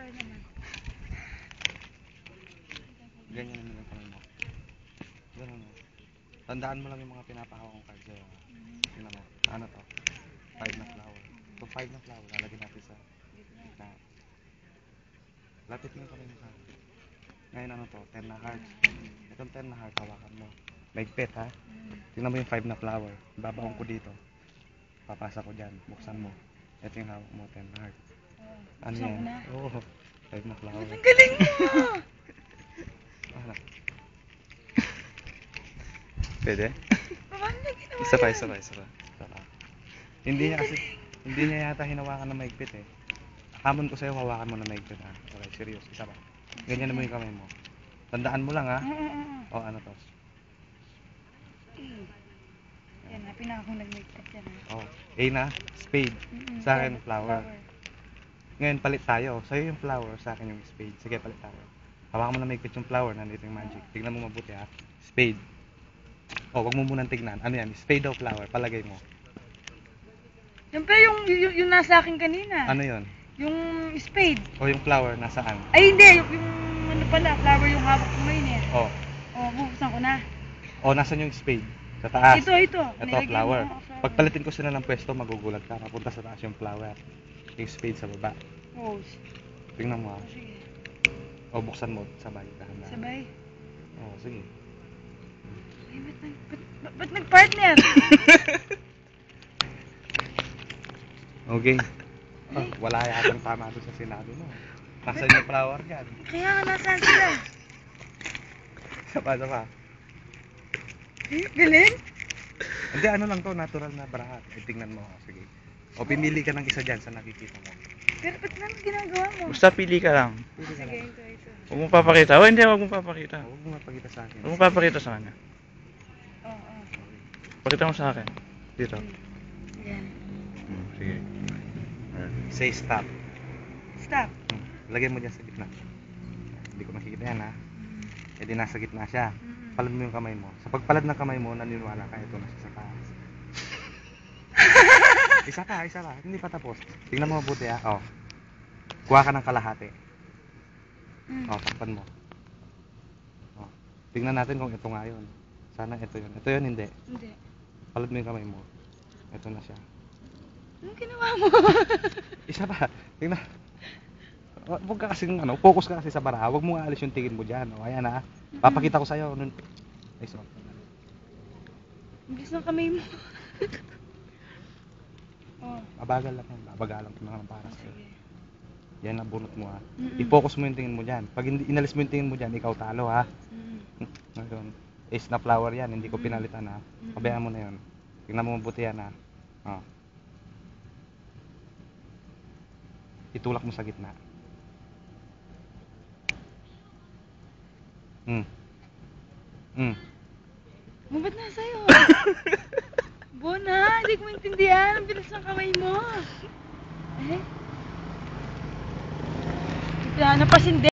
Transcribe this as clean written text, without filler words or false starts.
flower naman. Ganyan naman ang kamay mo. Ganun mo. Tandaan mo lang yung mga pinapahawak kong card sa'yo. Tingnan mo. Ano to? 5 na flower. Itong 5 na flower, lalagyan natin sa gitna. Lapit mo yung kamay mo sa akin. Ngayon ano to? 10 na heart. Itong 10 na heart, hawakan mo. Maigpit ha? Tingnan mo yung 5 na flower. Babaon ko dito. Papasa ko dyan. Buksan mo. Ito yung hawak mo, 10 na heart. Ano Buksan yan? ko na? Oo. 5 na flower. Ang galing mo! Ano? Pwede? Paano na ginawa Isa pa, yan? isa pa, isa pa. Isa pa. Hindi niya yata hinawakan na maigpit eh. Hamon ko sa'yo, hawakan mo na maigpit ha. Okay, serious. Isa pa. Ganyan naman yung kamay mo. Tandaan mo lang ha. O ano to? Yan na, pinakakong nag-make-up yan ha. O, A na, spade. Sa akin, flower. Ngayon, palit tayo. Sa'yo yung flower, sa akin yung spade. Sige, palit tayo. Hawakan mo na maigpit yung flower, nandito yung magic. Tignan mo mabuti ha. Spade. O, wag mo munang tignan. Ano yan? Spade o flower? Palagay mo. Siyempre yung nasa akin kanina. Ano yon? Yung spade. O yung flower, nasaan? Ay hindi, yung ano pala, flower yung hawak ko ngayon eh. O. Bubuksan ko na. O, nasan yung spade? Sa taas. Ito. Ito, Nilagyan flower. mo ako sa- Pagpalitin ko sila ng pwesto, magugulat ka. Napunta sa taas yung flower. Yung spade sa baba. Oh, Tingnan mo ha. sige. O, buksan mo. Sabay. Dahan-dahan. Sabay. O, sige. Ay, ba't nag-partner? Okay. Oh, wala yatang tama doon sa sinabi mo. Nasaan yung flower dyan? Kaya nga, nasaan sila? Sapa. Galing? Hindi, ano lang to, natural na brahat. Tingnan mo. Sige. O, pimili ka ng isa dyan sa nakikita mo. Pero ba't naman ginagawa mo? Basta pili ka lang. Pili ka Sige, lang. ito. Huwag mo papakita. O hindi, huwag mo papakita. Huwag mo mapagita sa akin. Huwag mo papakita sa kanya. Oo. Pakita mo sa akin. Dito. Yan. Sige. Say stop. Stop. Lagay mo dyan sa gitna. Hindi ko makikita yan ha. E di nasa gitna siya. Palad mo yung kamay mo. Sa pagpalad ng kamay mo, naniniwala ka ito na siya sa taas. Isa pa. Hindi pa tapos. Tingnan mo mabuti ha. O. Kuha ka ng kalahati. O, takpan mo. O. Tingnan natin kung ito nga yun. Sana ito yun. Ito yun, hindi. Hindi. Palad mo yung kamay mo. Ito na siya. Anong ginawa mo? Isa pa. Tingnan. Huwag ka kasi focus ka kasi sa bara. Huwag mo aalis yung tingin mo diyan. O ayan ha. Papakita ko sa iyo nun. Ay, so. Ang bilis ng kamay mo. Abagalan ko na para sa iyo. Sige. Yan ang bunot mo ha. I-focus mo yung tingin mo diyan. Pag hindi inalis mo yung tingin mo diyan, ikaw talo ha. Ngayon, ace na flower yan, hindi ko pinalitan ha. Pabayaan mo na 'yon. Tingnan mo mabuti yan ha. O. Itulak mo sa gitna. Ba't nasa'yo? Bona, hindi ko maintindihan. Ang bilis ng kamay mo. Eh? Ito, napasindi.